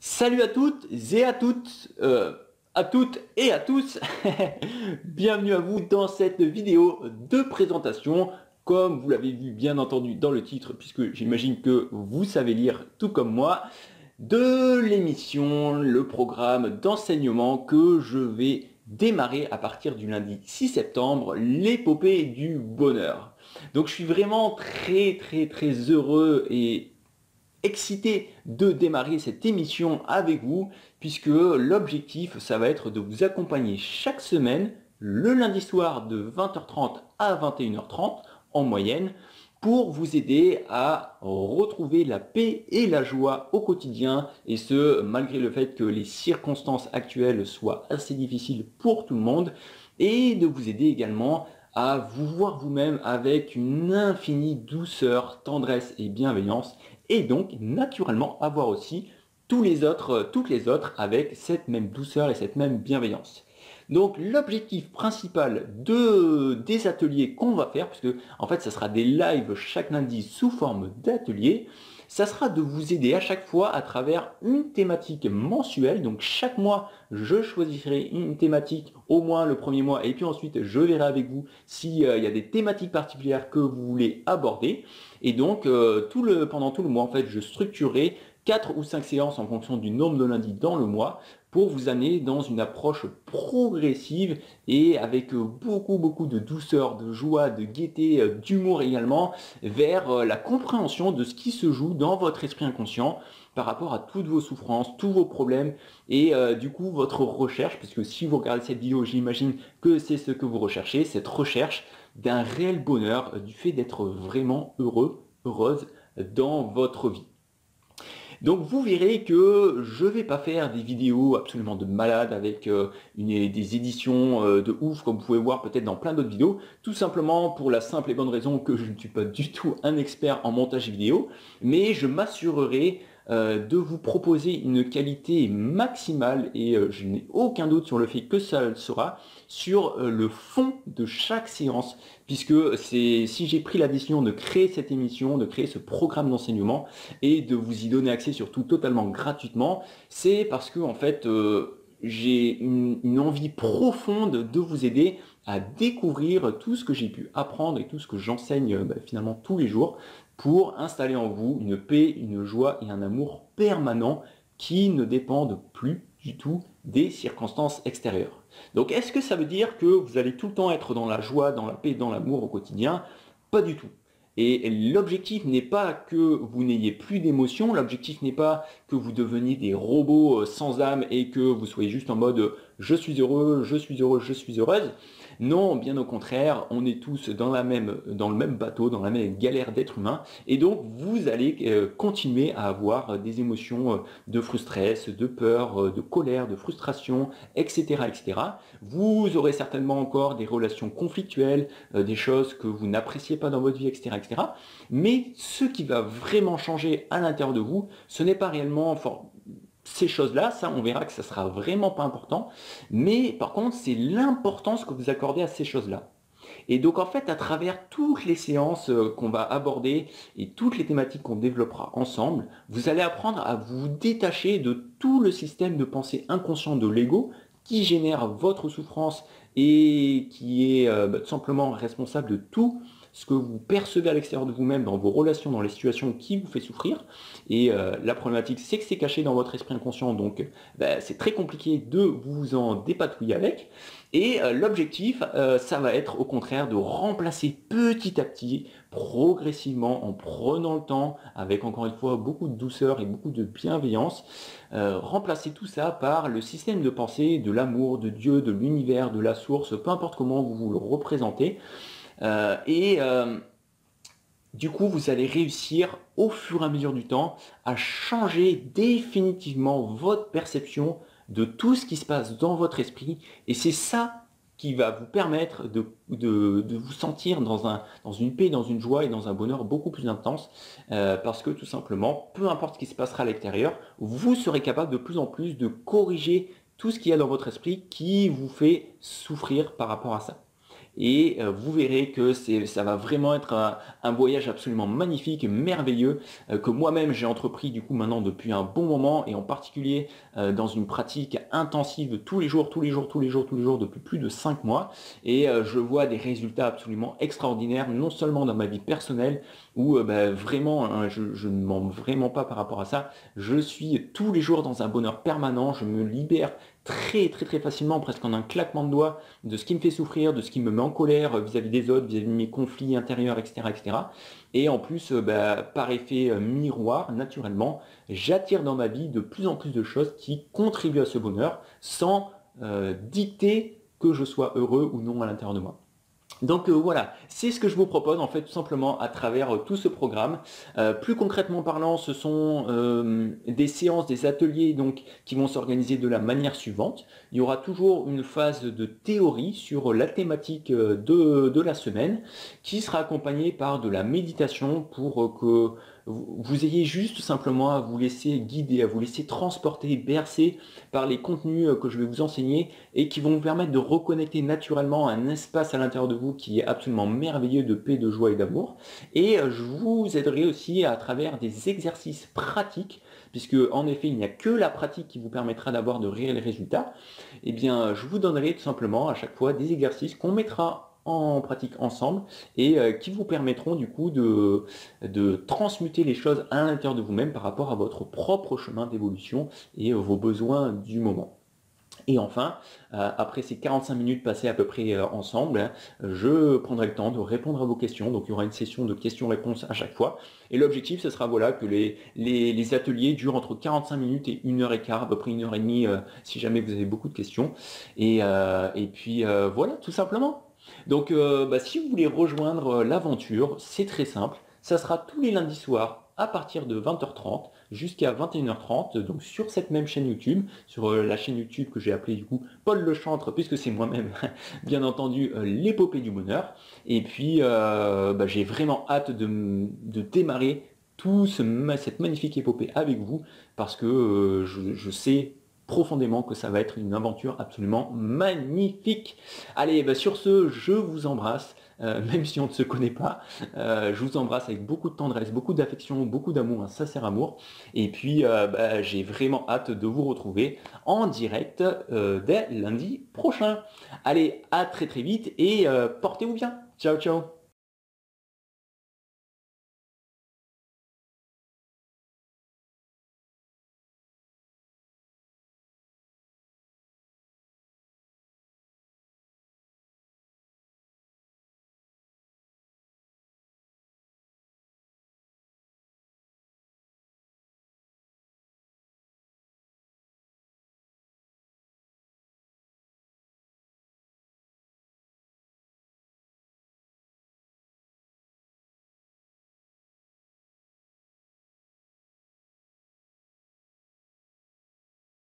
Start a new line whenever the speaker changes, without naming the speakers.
Salut à toutes et à toutes et à tous. Bienvenue à vous dans cette vidéo de présentation. Comme vous l'avez vu bien entendu dans le titre, puisque j'imagine que vous savez lire tout comme moi, de l'émission, le programme d'enseignement que je vais démarrer à partir du lundi 6 septembre, l'épopée du bonheur. Donc je suis vraiment très heureux et excité de démarrer cette émission avec vous, puisque l'objectif, ça va être de vous accompagner chaque semaine, le lundi soir de 20h30 à 21h30 en moyenne, pour vous aider à retrouver la paix et la joie au quotidien, et ce, malgré le fait que les circonstances actuelles soient assez difficiles pour tout le monde, et de vous aider également à vous voir vous-même avec une infinie douceur, tendresse et bienveillance, et donc naturellement avoir aussi toutes les autres avec cette même douceur et cette même bienveillance. Donc l'objectif principal des ateliers qu'on va faire, puisque en fait ça sera des lives chaque lundi sous forme d'ateliers, ça sera de vous aider à chaque fois à travers une thématique mensuelle. Donc chaque mois, je choisirai une thématique, au moins le premier mois, et puis ensuite je verrai avec vous s'il y a des thématiques particulières que vous voulez aborder. Et donc pendant tout le mois, en fait, je structurerai 4 ou 5 séances en fonction du nombre de lundis dans le mois pour vous amener dans une approche progressive et avec beaucoup de douceur, de joie, de gaieté, d'humour également, vers la compréhension de ce qui se joue dans votre esprit inconscient par rapport à toutes vos souffrances, tous vos problèmes et du coup votre recherche, puisque si vous regardez cette vidéo, j'imagine que c'est ce que vous recherchez, cette recherche d'un réel bonheur, du fait d'être vraiment heureux, heureuse dans votre vie. Donc vous verrez que je ne vais pas faire des vidéos absolument de malade avec des éditions de ouf comme vous pouvez voir peut-être dans plein d'autres vidéos, tout simplement pour la simple et bonne raison que je ne suis pas du tout un expert en montage vidéo, mais je m'assurerai de vous proposer une qualité maximale et je n'ai aucun doute sur le fait que ça le sera sur le fond de chaque séance, puisque si j'ai pris la décision de créer cette émission, de créer ce programme d'enseignement et de vous y donner accès surtout totalement gratuitement, c'est parce que en fait j'ai une envie profonde de vous aider à découvrir tout ce que j'ai pu apprendre et tout ce que j'enseigne finalement tous les jours pour installer en vous une paix, une joie et un amour permanent qui ne dépendent plus du tout des circonstances extérieures. Donc est-ce que ça veut dire que vous allez tout le temps être dans la joie, dans la paix, dans l'amour au quotidien? Pas du tout. Et l'objectif n'est pas que vous n'ayez plus d'émotions, l'objectif n'est pas que vous deveniez des robots sans âme et que vous soyez juste en mode je suis heureux, je suis heureux, je suis heureuse. Non, bien au contraire, on est tous dans le même bateau, dans la même galère d'être humain. Et donc, vous allez continuer à avoir des émotions de frustration, de peur, de colère, de frustration, etc., etc. Vous aurez certainement encore des relations conflictuelles, des choses que vous n'appréciez pas dans votre vie, etc., etc. Mais ce qui va vraiment changer à l'intérieur de vous, ce n'est pas réellement ces choses-là, ça on verra que ça sera vraiment pas important, mais par contre c'est l'importance que vous accordez à ces choses-là. Et donc en fait à travers toutes les séances qu'on va aborder et toutes les thématiques qu'on développera ensemble, vous allez apprendre à vous détacher de tout le système de pensée inconscient de l'ego qui génère votre souffrance et qui est tout simplement responsable de tout ce que vous percevez à l'extérieur de vous-même dans vos relations, dans les situations qui vous fait souffrir. Et la problématique, c'est que c'est caché dans votre esprit inconscient, donc c'est très compliqué de vous en dépatouiller avec. Et l'objectif, ça va être au contraire de remplacer petit à petit, progressivement, en prenant le temps, avec encore une fois beaucoup de douceur et beaucoup de bienveillance, remplacer tout ça par le système de pensée de l'amour, de Dieu, de l'univers, de la source, peu importe comment vous vous le représentez. Du coup, vous allez réussir au fur et à mesure du temps à changer définitivement votre perception de tout ce qui se passe dans votre esprit. Et c'est ça qui va vous permettre de vous sentir dans une paix, dans une joie et dans un bonheur beaucoup plus intense. Parce que tout simplement, peu importe ce qui se passera à l'extérieur, vous serez capable de plus en plus de corriger tout ce qu'il y a dans votre esprit qui vous fait souffrir par rapport à ça. et vous verrez que ça va vraiment être un voyage absolument magnifique, merveilleux, que moi-même j'ai entrepris du coup maintenant depuis un bon moment, et en particulier dans une pratique intensive tous les jours, tous les jours, tous les jours, tous les jours depuis plus de 5 mois, et je vois des résultats absolument extraordinaires, non seulement dans ma vie personnelle, où vraiment, hein, je ne mens vraiment pas par rapport à ça, je suis tous les jours dans un bonheur permanent, je me libère très très très facilement, presque en un claquement de doigts, de ce qui me fait souffrir, de ce qui me met en colère vis-à-vis des autres, vis-à-vis de mes conflits intérieurs, etc. etc. Et en plus, par effet miroir, naturellement, j'attire dans ma vie de plus en plus de choses qui contribuent à ce bonheur sans dicter que je sois heureux ou non à l'intérieur de moi. Donc voilà, c'est ce que je vous propose en fait tout simplement à travers tout ce programme. Plus concrètement parlant, ce sont des séances, des ateliers donc qui vont s'organiser de la manière suivante. Il y aura toujours une phase de théorie sur la thématique de la semaine, qui sera accompagnée par de la méditation pour que vous ayez juste simplement à vous laisser guider, à vous laisser transporter, bercer par les contenus que je vais vous enseigner, et qui vont vous permettre de reconnecter naturellement un espace à l'intérieur de vous qui est absolument merveilleux de paix, de joie et d'amour. Et je vous aiderai aussi à travers des exercices pratiques, puisque en effet il n'y a que la pratique qui vous permettra d'avoir de réels résultats. Et bien je vous donnerai tout simplement à chaque fois des exercices qu'on mettra en pratique ensemble, et qui vous permettront du coup de transmuter les choses à l'intérieur de vous-même par rapport à votre propre chemin d'évolution et vos besoins du moment. Et enfin, après ces 45 minutes passées à peu près ensemble, hein, je prendrai le temps de répondre à vos questions. Donc il y aura une session de questions-réponses à chaque fois. Et l'objectif, ce sera voilà, que les ateliers durent entre 45 minutes et 1h15, à peu près 1h30 si jamais vous avez beaucoup de questions. Et puis voilà, tout simplement. Donc si vous voulez rejoindre l'aventure, c'est très simple. Ça sera tous les lundis soirs à partir de 20h30 jusqu'à 21h30, donc sur cette même chaîne YouTube, sur la chaîne YouTube que j'ai appelée du coup Paul Le Chantre, puisque c'est moi-même, bien entendu, l'épopée du bonheur. Et puis j'ai vraiment hâte de démarrer cette magnifique épopée avec vous, parce que je sais profondément que ça va être une aventure absolument magnifique. Allez, sur ce, je vous embrasse. Même si on ne se connaît pas, je vous embrasse avec beaucoup de tendresse, beaucoup d'affection, beaucoup d'amour, un sincère amour. Et puis, j'ai vraiment hâte de vous retrouver en direct dès lundi prochain. Allez, à très très vite, et portez-vous bien. Ciao, ciao.